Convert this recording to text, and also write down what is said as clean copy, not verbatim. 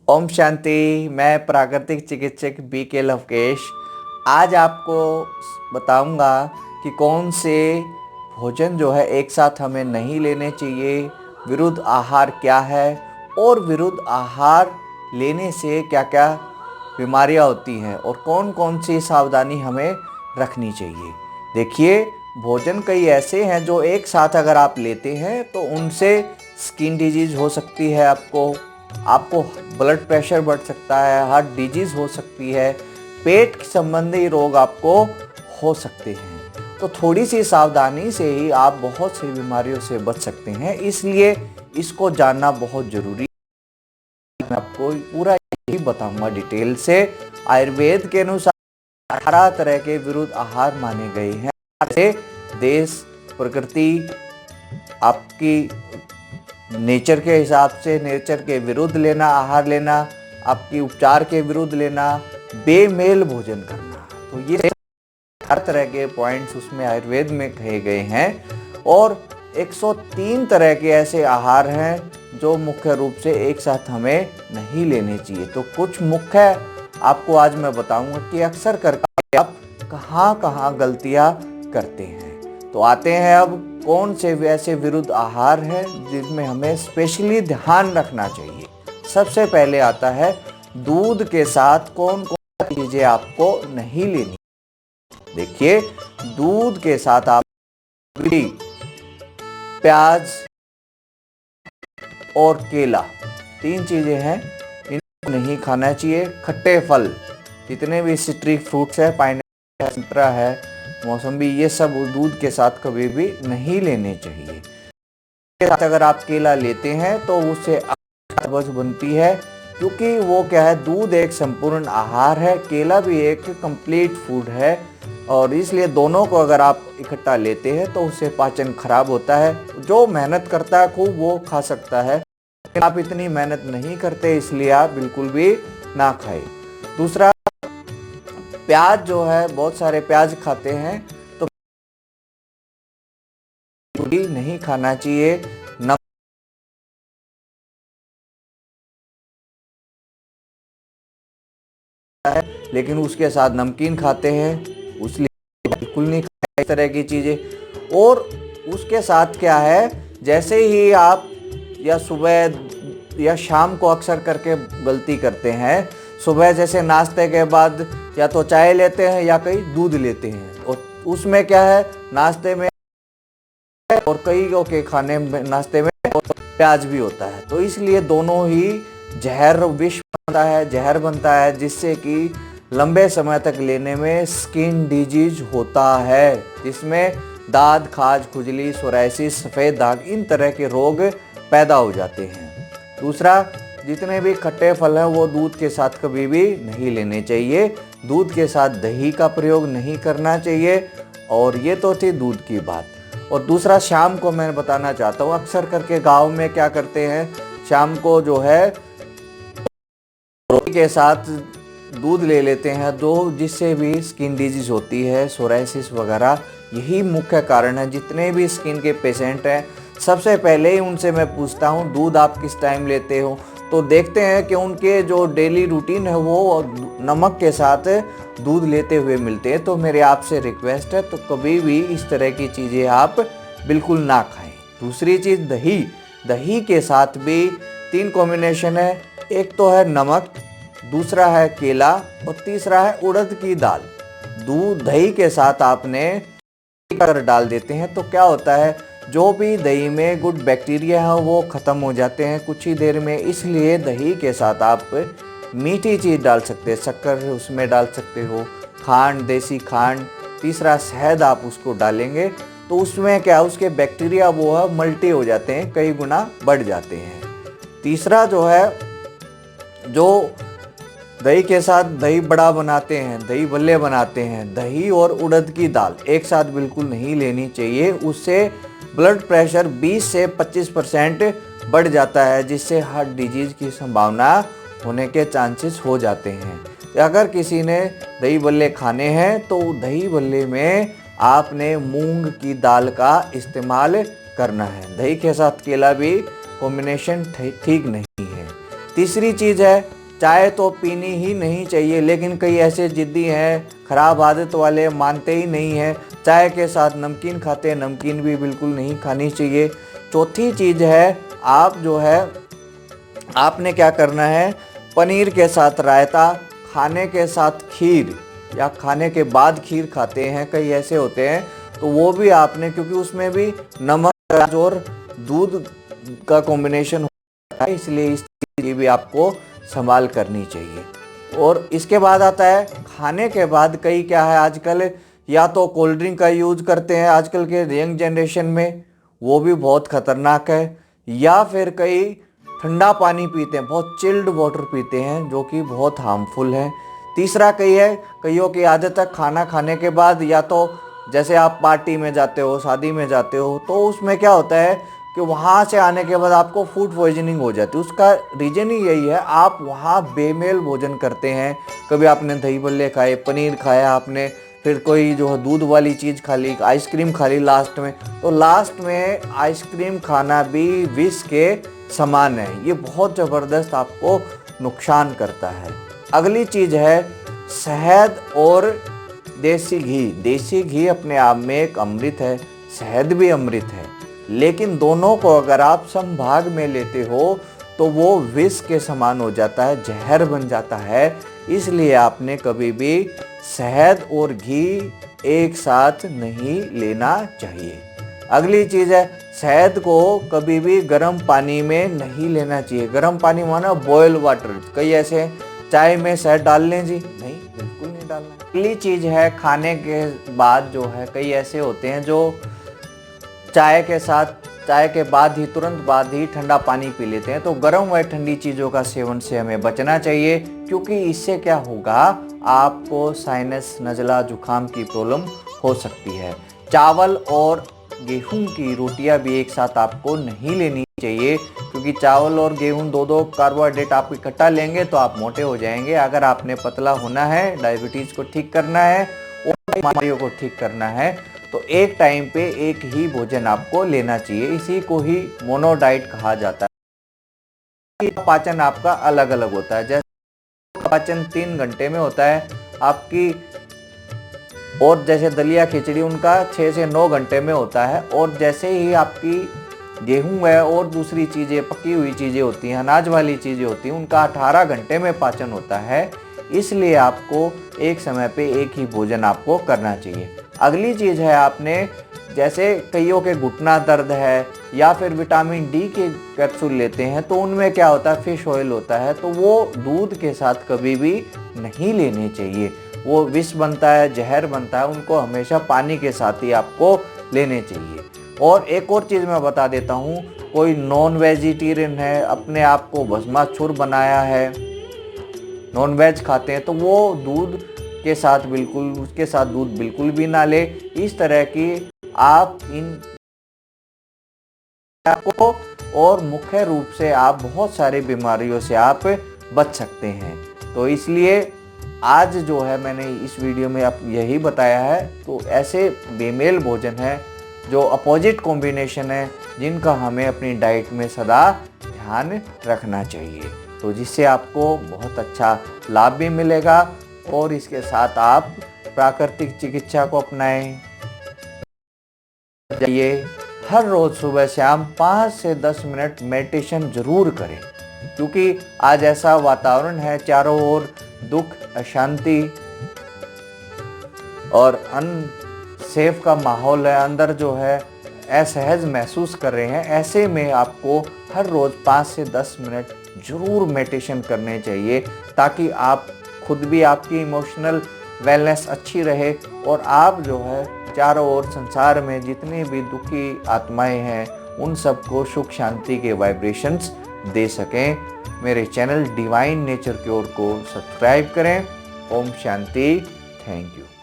ओम शांति। मैं प्राकृतिक चिकित्सक BK लवकेश आज आपको बताऊंगा कि कौन से भोजन जो है एक साथ हमें नहीं लेने चाहिए, विरुद्ध आहार क्या है और विरुद्ध आहार लेने से क्या क्या बीमारियां होती हैं और कौन कौन सी सावधानी हमें रखनी चाहिए। देखिए, भोजन कई ऐसे हैं जो एक साथ अगर आप लेते हैं तो उनसे स्किन डिजीज हो सकती है, आपको ब्लड प्रेशर बढ़ सकता है, हार्ट डिजीज हो सकती है, पेट संबंधी रोग आपको हो सकते हैं। तो थोड़ी सी सावधानी से ही आप बहुत सी बीमारियों से बच सकते हैं, इसलिए इसको जानना बहुत जरूरी है। मैं आपको पूरा यही बताऊंगा डिटेल से। आयुर्वेद के अनुसार 18 तरह के विरुद्ध आहार माने गए हैं। देश, प्रकृति, आपकी नेचर के हिसाब से नेचर के विरुद्ध लेना आहार लेना, आपकी उपचार के विरुद्ध लेना, बेमेल भोजन करना, तो ये हर तरह के पॉइंट्स उसमें आयुर्वेद में कहे गए हैं। और 103 तरह के ऐसे आहार हैं जो मुख्य रूप से एक साथ हमें नहीं लेने चाहिए। तो कुछ मुख्य आपको आज मैं बताऊंगा कि अक्सर करके आप कहाँ कहाँ गलतियाँ करते हैं। तो आते हैं अब कौन से ऐसे विरुद्ध आहार हैं जिनमें हमें स्पेशली ध्यान रखना चाहिए। सबसे पहले आता है दूध के साथ कौन कौन सी चीजें आपको नहीं लेनी। देखिए, दूध के साथ आप प्याज और केला, 3 चीजें हैं, इनको नहीं खाना चाहिए। खट्टे फल, जितने भी सिट्रिक फ्रूट्स है, पाइनएप्पल, संतरा है, मौसम्बी, ये सब दूध के साथ कभी भी नहीं लेने चाहिए। इसके साथ अगर आप केला लेते हैं तो उससे कब्ज बनती है, क्योंकि वो क्या है, दूध एक संपूर्ण आहार है, केला भी एक कंप्लीट फूड है, और इसलिए दोनों को अगर आप इकट्ठा लेते हैं तो उससे पाचन खराब होता है। जो मेहनत करता है खूब वो खा सकता है, लेकिन आप इतनी मेहनत नहीं करते, इसलिए आप बिल्कुल भी ना खाएं। दूसरा, प्याज जो है, बहुत सारे प्याज खाते हैं तो नहीं खाना चाहिए। लेकिन उसके साथ नमकीन खाते हैं, उसलिए बिल्कुल नहीं खाना इस तरह की चीजें। और उसके साथ क्या है, जैसे ही आप या सुबह या शाम को अक्सर करके गलती करते हैं, सुबह जैसे नाश्ते के बाद या तो चाय लेते हैं या कई दूध लेते हैं, और उसमें क्या है, नाश्ते में और कई के खाने में नाश्ते में प्याज भी होता है। तो इसलिए दोनों ही जहर विष बनता है, जहर बनता है, जिससे कि लंबे समय तक लेने में स्किन डिजीज होता है, जिसमें दाद, खाज, खुजली, सोराइसिस, सफ़ेद दाग, इन तरह के रोग पैदा हो जाते हैं। दूसरा, जितने भी खट्टे फल हैं वो दूध के साथ कभी भी नहीं लेने चाहिए। दूध के साथ दही का प्रयोग नहीं करना चाहिए। और ये तो थी दूध की बात। और दूसरा, शाम को मैं बताना चाहता हूँ, अक्सर करके गाँव में क्या करते हैं, शाम को जो है रोटी के साथ दूध ले लेते हैं, जिससे भी स्किन डिजीज होती है, सोराइसिस वगैरह। यही मुख्य कारण है। जितने भी स्किन के पेशेंट हैं, सबसे पहले ही उनसे मैं पूछता हूँ दूध आप किस टाइम लेते हो, तो देखते हैं कि उनके जो डेली रूटीन है वो नमक के साथ दूध लेते हुए मिलते हैं। तो मेरे आपसे रिक्वेस्ट है, तो कभी भी इस तरह की चीज़ें आप बिल्कुल ना खाएं। दूसरी चीज़, दही के साथ भी 3 कॉम्बिनेशन है। एक तो है नमक, दूसरा है केला, और तीसरा है उड़द की दाल। दही के साथ आपने अगर डाल देते हैं तो क्या होता है, जो भी दही में गुड बैक्टीरिया है वो ख़त्म हो जाते हैं कुछ ही देर में। इसलिए दही के साथ आप मीठी चीज़ डाल सकते हैं, शक्कर उसमें डाल सकते हो, खांड, देसी खांड। तीसरा, शहद आप उसको डालेंगे तो उसमें क्या, उसके बैक्टीरिया वो है मल्टी हो जाते हैं, कई गुना बढ़ जाते हैं। तीसरा जो है, जो दही के साथ दही बड़ा बनाते हैं, दही भल्ले बनाते हैं, दही और उड़द की दाल एक साथ बिल्कुल नहीं लेनी चाहिए। उससे ब्लड प्रेशर 20 से 25% बढ़ जाता है, जिससे हार्ट डिजीज की संभावना होने के चांसेस हो जाते हैं। अगर किसी ने दही भल्ले खाने हैं तो दही भल्ले में आपने मूंग की दाल का इस्तेमाल करना है। दही के साथ केला भी कॉम्बिनेशन ठीक नहीं है। तीसरी चीज़ है चाय तो पीनी ही नहीं चाहिए, लेकिन कई ऐसे जिद्दी हैं, खराब आदत वाले, मानते ही नहीं हैं, चाय के साथ नमकीन खाते हैं। नमकीन भी बिल्कुल नहीं खानी चाहिए। चौथी चीज़ है, आप जो है आपने क्या करना है, पनीर के साथ रायता, खाने के साथ खीर या खाने के बाद खीर खाते हैं, कई ऐसे होते हैं, तो वो भी आपने, क्योंकि उसमें भी नमक और दूध का कॉम्बिनेशन होता है, इसलिए इस चीज़ की भी आपको संभाल करनी चाहिए। और इसके बाद आता है खाने के बाद कई क्या है आजकल, या तो कोल्ड ड्रिंक का यूज करते हैं आजकल के यंग जनरेशन में, वो भी बहुत खतरनाक है, या फिर कई ठंडा पानी पीते हैं, बहुत चिल्ड वाटर पीते हैं, जो कि बहुत हार्मफुल है। तीसरा कई है, कईयों की आदत है खाना खाने के बाद, या तो जैसे आप पार्टी में जाते हो, शादी में जाते हो, तो उसमें क्या होता है कि वहाँ से आने के बाद आपको फूड पॉइजनिंग हो जाती है। उसका रीज़न ही यही है, आप वहाँ बेमेल भोजन करते हैं। कभी आपने दही बल्ले खाए, पनीर खाया आपने, फिर कोई जो है दूध वाली चीज़ खा ली, आइसक्रीम खा ली लास्ट में, तो लास्ट में आइसक्रीम खाना भी विष के समान है। ये बहुत ज़बरदस्त आपको नुकसान करता है। अगली चीज़ है शहद और देसी घी। देसी घी अपने आप में एक अमृत है, शहद भी अमृत है, लेकिन दोनों को अगर आप समभाग में लेते हो तो वो विष के समान हो जाता है, जहर बन जाता है। इसलिए आपने कभी भी शहद और घी एक साथ नहीं लेना चाहिए। अगली चीज़ है, शहद को कभी भी गर्म पानी में नहीं लेना चाहिए। गर्म पानी माना बॉयल वाटर। कई ऐसे चाय में शहद डाल लें जी, नहीं, बिल्कुल नहीं डालना। अगली चीज़ है, खाने के बाद जो है कई ऐसे होते हैं जो चाय के बाद ही, तुरंत बाद ही ठंडा पानी पी लेते हैं। तो गर्म व ठंडी चीज़ों का सेवन से हमें बचना चाहिए, क्योंकि इससे क्या होगा, आपको साइनस, नज़ला, जुकाम की प्रॉब्लम हो सकती है। चावल और गेहूं की रोटियां भी एक साथ आपको नहीं लेनी चाहिए, क्योंकि चावल और गेहूं दो कार्बोहाइड्रेट आप इकट्ठा लेंगे तो आप मोटे हो जाएंगे। अगर आपने पतला होना है, डायबिटीज़ को ठीक करना है और बीमारियों को ठीक करना है, तो एक टाइम पे एक ही भोजन आपको लेना चाहिए। इसी को ही मोनो डाइट कहा जाता है। पाचन आपका अलग अलग होता है, जैसे पाचन 3 घंटे में होता है आपकी, और जैसे दलिया खिचड़ी उनका 6 से 9 घंटे में होता है। और जैसे ही आपकी गेहूं है और दूसरी चीज़ें, पकी हुई चीज़ें होती हैं, अनाज वाली चीज़ें होती हैं, उनका 18 घंटे में पाचन होता है। इसलिए आपको एक समय पे एक ही भोजन आपको करना चाहिए। अगली चीज़ है, आपने जैसे कईयों के घुटना दर्द है या फिर विटामिन डी के कैप्सूल लेते हैं, तो उनमें क्या होता है, फिश ऑयल होता है, तो वो दूध के साथ कभी भी नहीं लेने चाहिए। वो विष बनता है, जहर बनता है, उनको हमेशा पानी के साथ ही आपको लेने चाहिए। और एक और चीज़ मैं बता देता हूँ, कोई नॉन वेजिटेरियन है, अपने आप को भस्मासुर बनाया है, नॉन वेज खाते हैं, तो वो दूध के साथ बिल्कुल, उसके साथ दूध बिल्कुल भी ना ले। इस तरह की आप इन को, और मुख्य रूप से आप बहुत सारी बीमारियों से आप बच सकते हैं। तो इसलिए आज जो है मैंने इस वीडियो में आप यही बताया है। तो ऐसे बेमेल भोजन है जो अपोजिट कॉम्बिनेशन है, जिनका हमें अपनी डाइट में सदा ध्यान रखना चाहिए, तो जिससे आपको बहुत अच्छा लाभ भी मिलेगा। और इसके साथ आप प्राकृतिक चिकित्सा को अपनाएं। जाइए, हर रोज सुबह शाम 5 से 10 मिनट मेडिटेशन जरूर करें, क्योंकि आज ऐसा वातावरण है, चारों ओर दुख, अशांति और अनसेफ का माहौल है, अंदर जो है असहज महसूस कर रहे हैं। ऐसे में आपको हर रोज 5 से 10 मिनट जरूर मेडिटेशन करने चाहिए, ताकि आप खुद भी, आपकी इमोशनल वेलनेस अच्छी रहे, और आप जो है चारों ओर संसार में जितनी भी दुखी आत्माएं हैं उन सबको सुख शांति के वाइब्रेशंस दे सकें। मेरे चैनल डिवाइन नेचर क्योर को सब्सक्राइब करें। ओम शांति। Thank you.